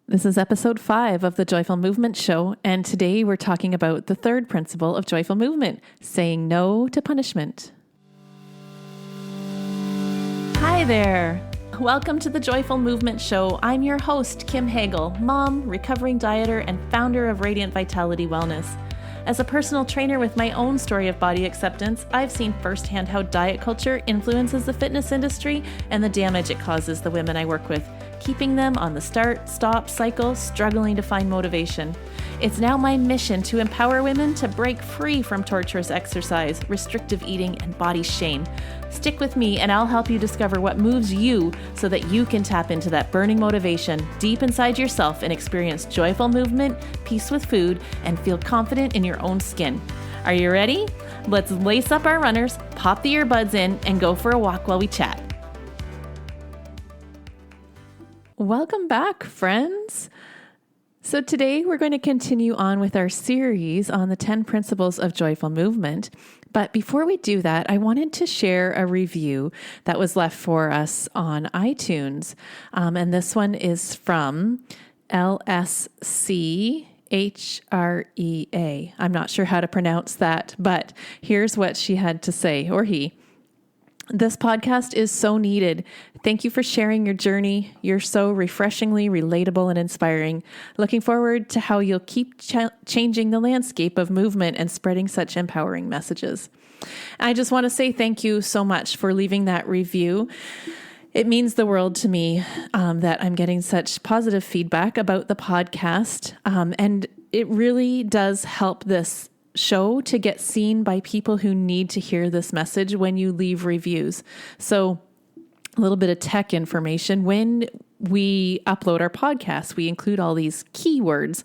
This is episode 5 of the Joyful Movement Show, and today we're talking about the third principle of joyful movement, saying no to punishment. Hi there! Welcome to the Joyful Movement Show. I'm your host, Kim Hagel, mom, recovering dieter, and founder of Radiant Vitality Wellness. As a personal trainer with my own story of body acceptance, I've seen firsthand how diet culture influences the fitness industry and the damage it causes the women I work with, keeping them on the start-stop cycle, struggling to find motivation. It's now my mission to empower women to break free from torturous exercise, restrictive eating, and body shame. Stick with me and I'll help you discover what moves you so that you can tap into that burning motivation deep inside yourself and experience joyful movement, peace with food, and feel confident in your own skin. Are you ready? Let's lace up our runners, pop the earbuds in, and go for a walk while we chat. Welcome back, friends. So today we're going to continue on with our series on the 10 principles of joyful movement. But before we do that, I wanted to share a review that was left for us on iTunes. And this one is from LSCHREA. I'm not sure how to pronounce that, but here's what she had to say, or he. This podcast is so needed. Thank you for sharing your journey. You're so refreshingly relatable and inspiring. Looking forward to how you'll keep changing the landscape of movement and spreading such empowering messages. I just want to say thank you so much for leaving that review. It means the world to me that I'm getting such positive feedback about the podcast. And it really does help this show to get seen by people who need to hear this message when you leave reviews. So a little bit of tech information. When we upload our podcast, we include all these keywords.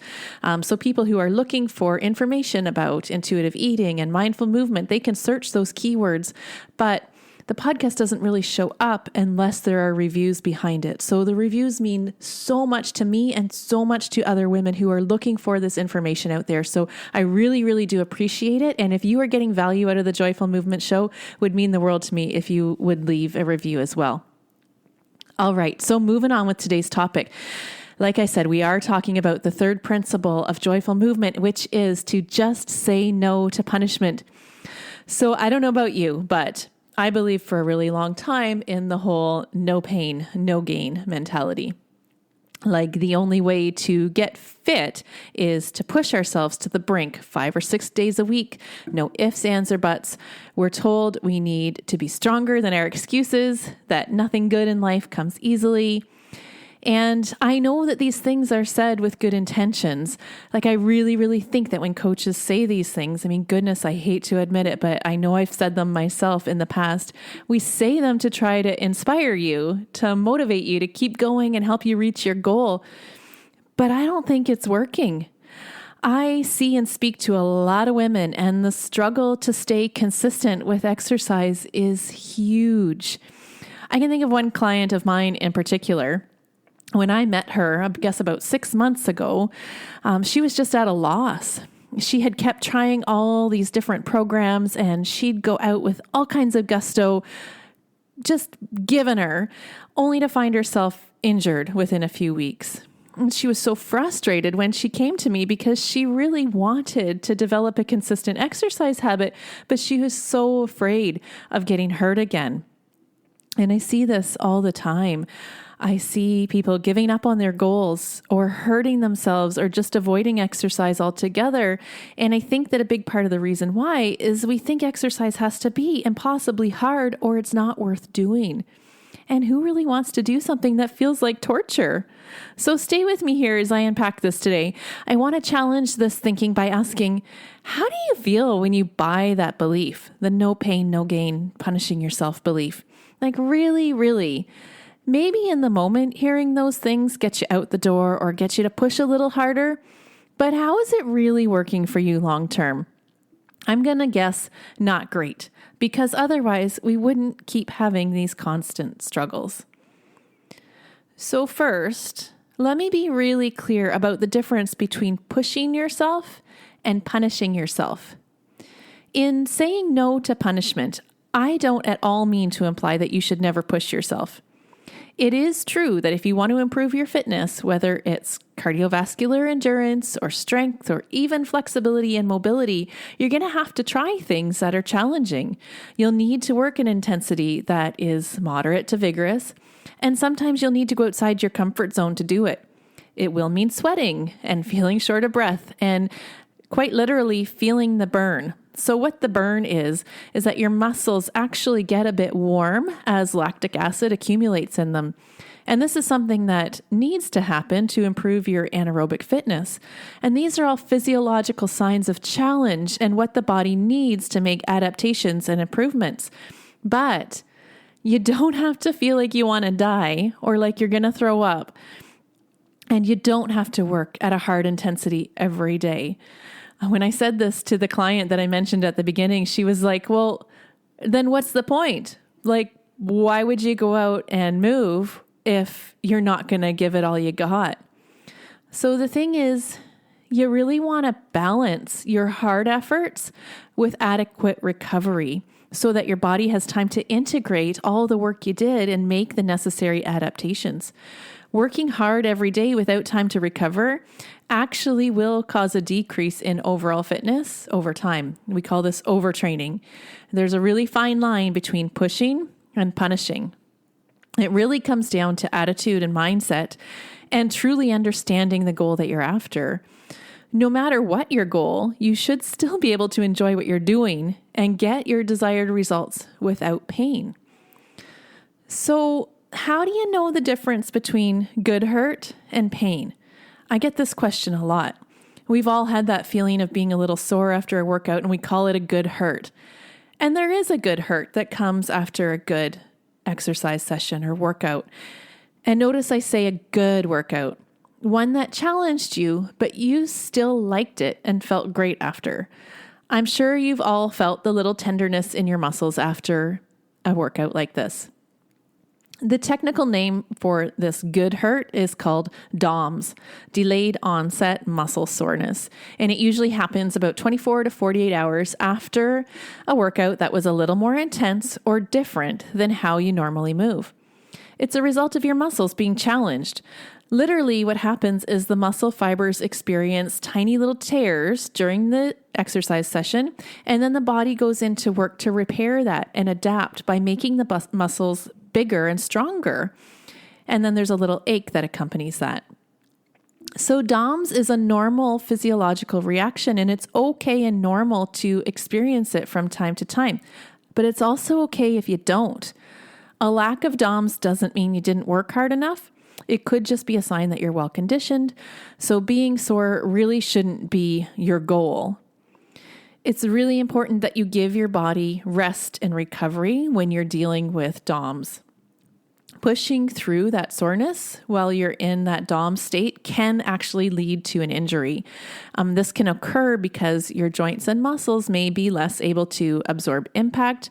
So people who are looking for information about intuitive eating and mindful movement, they can search those keywords, but the podcast doesn't really show up unless there are reviews behind it. So the reviews mean so much to me and so much to other women who are looking for this information out there. So I really, really do appreciate it. And if you are getting value out of the Joyful Movement Show, it would mean the world to me if you would leave a review as well. All right, so moving on with today's topic. Like I said, we are talking about the third principle of joyful movement, which is to just say no to punishment. So I don't know about you, but I believe for a really long time in the whole no pain, no gain mentality. Like the only way to get fit is to push ourselves to the brink 5 or 6 days a week. No ifs, ands, or buts. We're told we need to be stronger than our excuses, that nothing good in life comes easily. And I know that these things are said with good intentions. Like I really, really think that when coaches say these things, I mean, goodness, I hate to admit it, but I know I've said them myself in the past. We say them to try to inspire you, to motivate you, to keep going and help you reach your goal. But I don't think it's working. I see and speak to a lot of women, and the struggle to stay consistent with exercise is huge. I can think of one client of mine in particular. When I met her, I guess about 6 months ago, she was just at a loss. She had kept trying all these different programs and she'd go out with all kinds of gusto, just given her, only to find herself injured within a few weeks. And she was so frustrated when she came to me because she really wanted to develop a consistent exercise habit, but she was so afraid of getting hurt again. And I see this all the time. I see people giving up on their goals or hurting themselves or just avoiding exercise altogether. And I think that a big part of the reason why is we think exercise has to be impossibly hard or it's not worth doing. And who really wants to do something that feels like torture? So stay with me here as I unpack this today. I want to challenge this thinking by asking, how do you feel when you buy that belief, the no pain, no gain, punishing yourself belief? Like really, really. Maybe in the moment, hearing those things get you out the door or get you to push a little harder, but how is it really working for you long term? I'm going to guess not great, because otherwise we wouldn't keep having these constant struggles. So first, let me be really clear about the difference between pushing yourself and punishing yourself. In saying no to punishment, I don't at all mean to imply that you should never push yourself. It is true that if you want to improve your fitness, whether it's cardiovascular endurance or strength or even flexibility and mobility, you're going to have to try things that are challenging. You'll need to work an intensity that is moderate to vigorous, and sometimes you'll need to go outside your comfort zone to do it. It will mean sweating and feeling short of breath and quite literally feeling the burn. So what the burn is that your muscles actually get a bit warm as lactic acid accumulates in them. And this is something that needs to happen to improve your anaerobic fitness. And these are all physiological signs of challenge and what the body needs to make adaptations and improvements. But you don't have to feel like you want to die or like you're going to throw up. And you don't have to work at a hard intensity every day. When I said this to the client that I mentioned at the beginning, she was like, well, then what's the point? Like, why would you go out and move if you're not going to give it all you got? So the thing is, you really want to balance your hard efforts with adequate recovery so that your body has time to integrate all the work you did and make the necessary adaptations. Working hard every day without time to recover actually will cause a decrease in overall fitness over time. We call this overtraining. There's a really fine line between pushing and punishing. It really comes down to attitude and mindset and truly understanding the goal that you're after. No matter what your goal, you should still be able to enjoy what you're doing and get your desired results without pain. So, how do you know the difference between good hurt and pain? I get this question a lot. We've all had that feeling of being a little sore after a workout, and we call it a good hurt. And there is a good hurt that comes after a good exercise session or workout. And notice I say a good workout, one that challenged you, but you still liked it and felt great after. I'm sure you've all felt the little tenderness in your muscles after a workout like this. The technical name for this good hurt is called DOMS, delayed onset muscle soreness. And it usually happens about 24 to 48 hours after a workout that was a little more intense or different than how you normally move. It's a result of your muscles being challenged. Literally, what happens is the muscle fibers experience tiny little tears during the exercise session, and then the body goes into work to repair that and adapt by making the muscles bigger and stronger. And then there's a little ache that accompanies that. So DOMS is a normal physiological reaction, and it's okay and normal to experience it from time to time. But it's also okay if you don't. A lack of DOMS doesn't mean you didn't work hard enough. It could just be a sign that you're well conditioned. So being sore really shouldn't be your goal. It's really important that you give your body rest and recovery when you're dealing with DOMS. Pushing through that soreness while you're in that DOM state can actually lead to an injury. This can occur because your joints and muscles may be less able to absorb impact,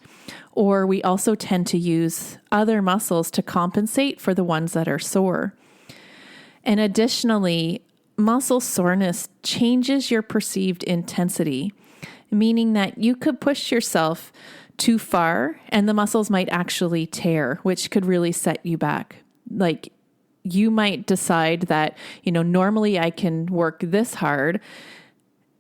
or we also tend to use other muscles to compensate for the ones that are sore. And additionally, muscle soreness changes your perceived intensity, meaning that you could push yourself too far and the muscles might actually tear, which could really set you back. Like you might decide that, normally I can work this hard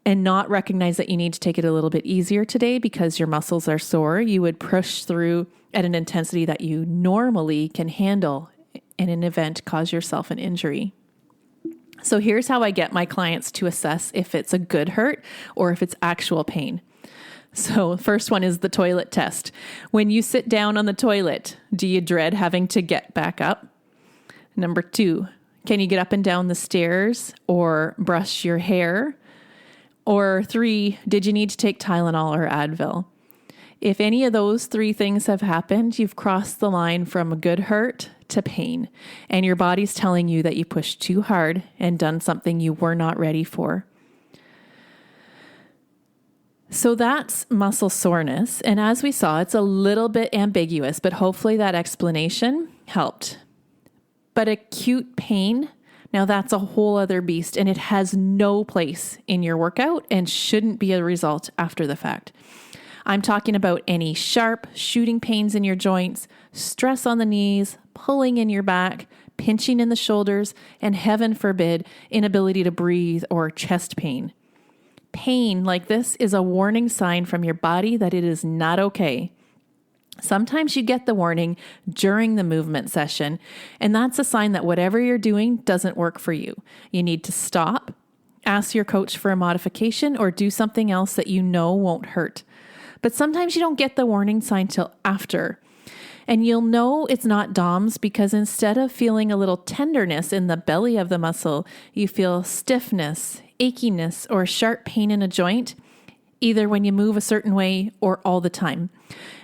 and not recognize that you need to take it a little bit easier today because your muscles are sore. You would push through at an intensity that you normally can handle and in an event cause yourself an injury. So here's how I get my clients to assess if it's a good hurt or if it's actual pain. So first one is the toilet test. When you sit down on the toilet, do you dread having to get back up? Number 2, can you get up and down the stairs or brush your hair? Or 3, did you need to take Tylenol or Advil? If any of those 3 things have happened, you've crossed the line from a good hurt to pain, and your body's telling you that you pushed too hard and done something you were not ready for. So that's muscle soreness. And as we saw, it's a little bit ambiguous, but hopefully that explanation helped. But acute pain, now that's a whole other beast, and it has no place in your workout and shouldn't be a result after the fact. I'm talking about any sharp, shooting pains in your joints, stress on the knees, pulling in your back, pinching in the shoulders, and heaven forbid, inability to breathe or chest pain. Pain like this is a warning sign from your body that it is not okay. Sometimes you get the warning during the movement session, and that's a sign that whatever you're doing doesn't work for you. You need to stop, ask your coach for a modification, or do something else that you know won't hurt. But sometimes you don't get the warning sign till after. And you'll know it's not DOMS because instead of feeling a little tenderness in the belly of the muscle, you feel stiffness, achiness, or sharp pain in a joint, either when you move a certain way or all the time.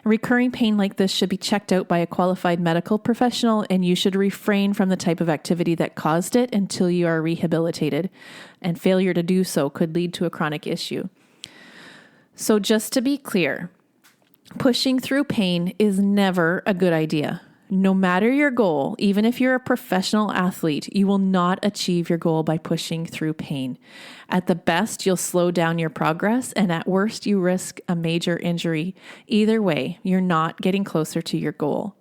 Recurring pain like this should be checked out by a qualified medical professional, and you should refrain from the type of activity that caused it until you are rehabilitated, and failure to do so could lead to a chronic issue. So just to be clear, pushing through pain is never a good idea. No matter your goal, even if you're a professional athlete, you will not achieve your goal by pushing through pain. At the best, you'll slow down your progress, and at worst, you risk a major injury. Either way, you're not getting closer to your goal.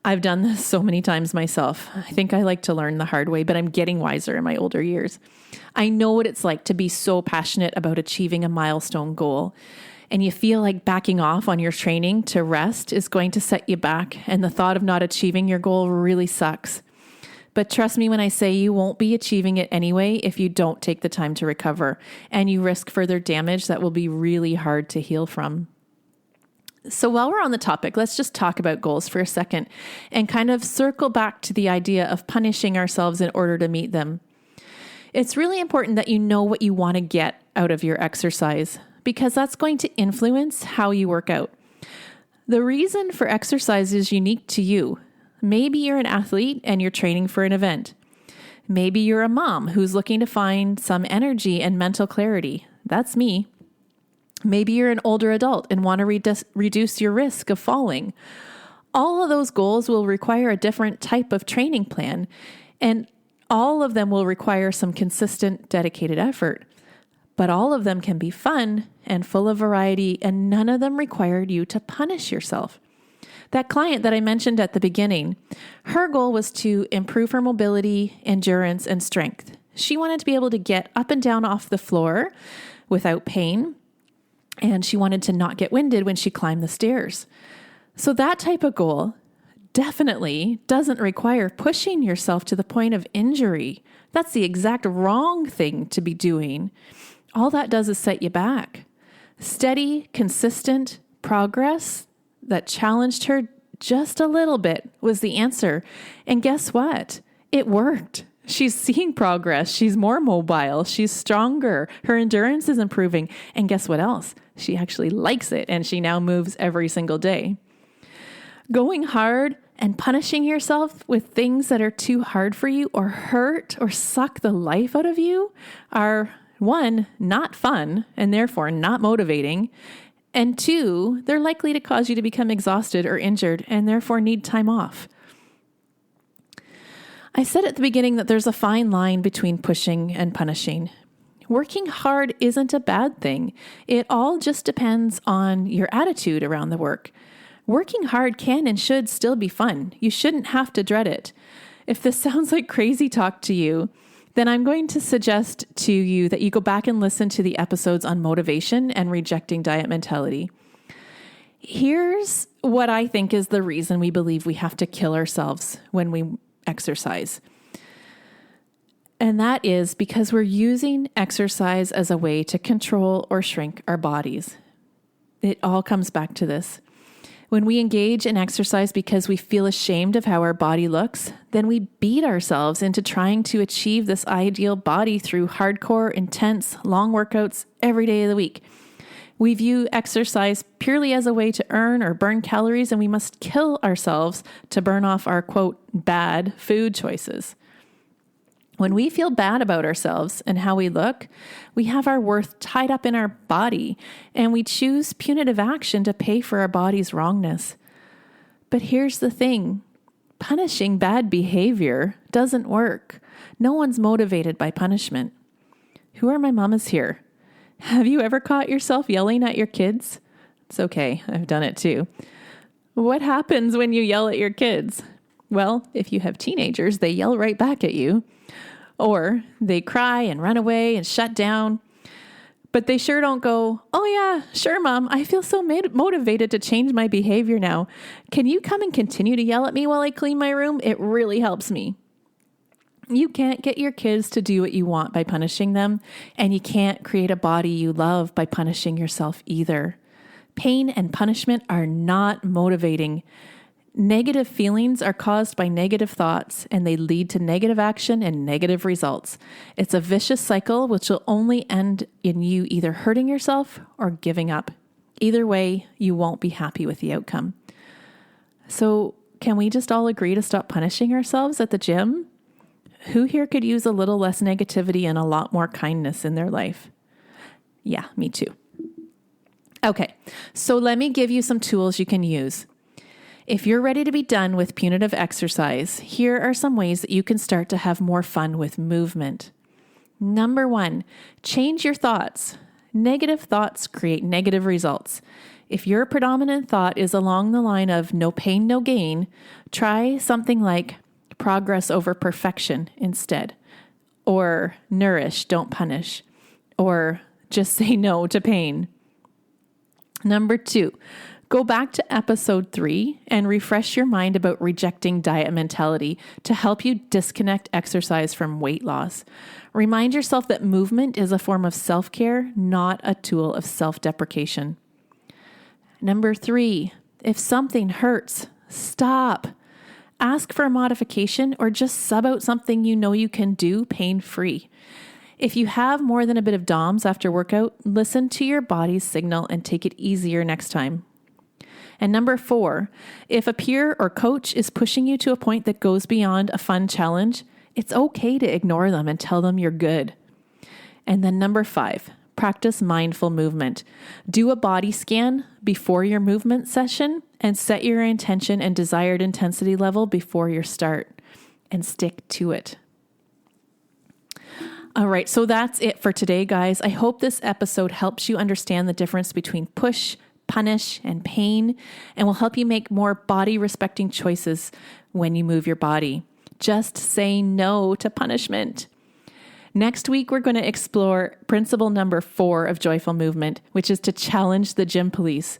I've done this so many times myself. I think I like to learn the hard way, but I'm getting wiser in my older years. I know what it's like to be so passionate about achieving a milestone goal, and you feel like backing off on your training to rest is going to set you back, and the thought of not achieving your goal really sucks. But trust me when I say you won't be achieving it anyway if you don't take the time to recover, and you risk further damage that will be really hard to heal from. So while we're on the topic, let's just talk about goals for a second and kind of circle back to the idea of punishing ourselves in order to meet them. It's really important that you know what you want to get out of your exercise, because that's going to influence how you work out. The reason for exercise is unique to you. Maybe you're an athlete and you're training for an event. Maybe you're a mom who's looking to find some energy and mental clarity. That's me. Maybe you're an older adult and want to reduce your risk of falling. All of those goals will require a different type of training plan, and all of them will require some consistent, dedicated effort. But all of them can be fun and full of variety, and none of them required you to punish yourself. That client that I mentioned at the beginning, her goal was to improve her mobility, endurance, and strength. She wanted to be able to get up and down off the floor without pain, and she wanted to not get winded when she climbed the stairs. So that type of goal definitely doesn't require pushing yourself to the point of injury. That's the exact wrong thing to be doing. All that does is set you back. Steady, consistent progress that challenged her just a little bit was the answer. And guess what? It worked. She's seeing progress. She's more mobile. She's stronger. Her endurance is improving. And guess what else? She actually likes it, and she now moves every single day. Going hard and punishing yourself with things that are too hard for you or hurt or suck the life out of you are, one, not fun and therefore not motivating. And two, they're likely to cause you to become exhausted or injured and therefore need time off. I said at the beginning that there's a fine line between pushing and punishing. Working hard isn't a bad thing. It all just depends on your attitude around the work. Working hard can and should still be fun. You shouldn't have to dread it. If this sounds like crazy talk to you, then I'm going to suggest to you that you go back and listen to the episodes on motivation and rejecting diet mentality. Here's what I think is the reason we believe we have to kill ourselves when we exercise. And that is because we're using exercise as a way to control or shrink our bodies. It all comes back to this. When we engage in exercise because we feel ashamed of how our body looks, then we beat ourselves into trying to achieve this ideal body through hardcore, intense, long workouts every day of the week. We view exercise purely as a way to earn or burn calories, and we must kill ourselves to burn off our, quote, bad food choices. When we feel bad about ourselves and how we look, we have our worth tied up in our body, and we choose punitive action to pay for our body's wrongness. But here's the thing. Punishing bad behavior doesn't work. No one's motivated by punishment. Who are my mamas here? Have you ever caught yourself yelling at your kids? It's okay. I've done it too. What happens when you yell at your kids? Well, if you have teenagers, they yell right back at you, or they cry and run away and shut down. But they sure don't go, oh yeah, sure, Mom, I feel so motivated to change my behavior now. Can you come and continue to yell at me while I clean my room? It really helps me. You can't get your kids to do what you want by punishing them, and you can't create a body you love by punishing yourself either. Pain and punishment are not motivating. Negative feelings are caused by negative thoughts, and they lead to negative action and negative results. It's a vicious cycle which will only end in you either hurting yourself or giving up. Either way, you won't be happy with the outcome. So, can we just all agree to stop punishing ourselves at the gym? Who here could use a little less negativity and a lot more kindness in their life? Yeah, me too. Okay, so let me give you some tools you can use. If you're ready to be done with punitive exercise, here are some ways that you can start to have more fun with movement. Number 1, change your thoughts. Negative thoughts create negative results. If your predominant thought is along the line of no pain, no gain, try something like progress over perfection instead, or nourish, don't punish, or just say no to pain. Number 2, go back to episode 3 and refresh your mind about rejecting diet mentality to help you disconnect exercise from weight loss. Remind yourself that movement is a form of self-care, not a tool of self-deprecation. Number 3, if something hurts, stop. Ask for a modification or just sub out something you know you can do pain-free. If you have more than a bit of DOMS after workout, listen to your body's signal and take it easier next time. And number 4, if a peer or coach is pushing you to a point that goes beyond a fun challenge, it's okay to ignore them and tell them you're good. And then number 5, practice mindful movement. Do a body scan before your movement session and set your intention and desired intensity level before your start and stick to it. All right, so that's it for today, guys. I hope this episode helps you understand the difference between push, punish, and pain, and will help you make more body-respecting choices when you move your body. Just say no to punishment. Next week, we're going to explore principle number 4 of joyful movement, which is to challenge the gym police.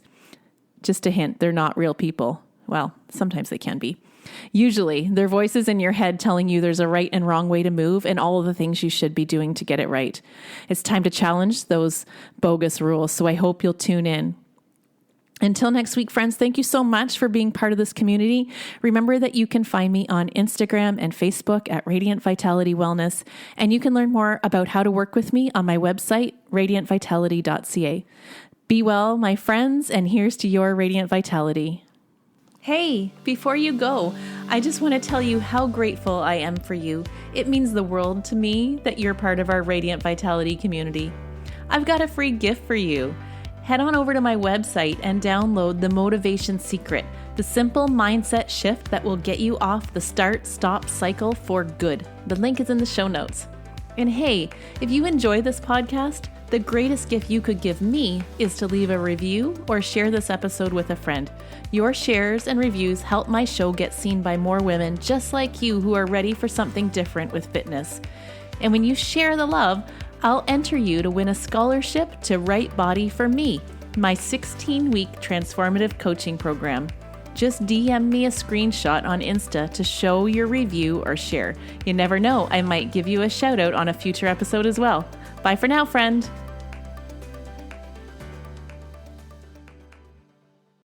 Just a hint, they're not real people. Well, sometimes they can be. Usually, they're voices in your head telling you there's a right and wrong way to move and all of the things you should be doing to get it right. It's time to challenge those bogus rules, so I hope you'll tune in. Until next week, friends, thank you so much for being part of this community. Remember that you can find me on Instagram and Facebook at Radiant Vitality Wellness, and you can learn more about how to work with me on my website, radiantvitality.ca. Be well, my friends, and here's to your radiant vitality. Hey, before you go, I just want to tell you how grateful I am for you. It means the world to me that you're part of our Radiant Vitality community. I've got a free gift for you. Head on over to my website and download the Motivation Secret, the simple mindset shift that will get you off the start-stop cycle for good. The link is in the show notes. And hey, if you enjoy this podcast, the greatest gift you could give me is to leave a review or share this episode with a friend. Your shares and reviews help my show get seen by more women just like you who are ready for something different with fitness. And when you share the love, I'll enter you to win a scholarship to Right Body for Me, my 16-week transformative coaching program. Just DM me a screenshot on Insta to show your review or share. You never know, I might give you a shout out on a future episode as well. Bye for now, friend.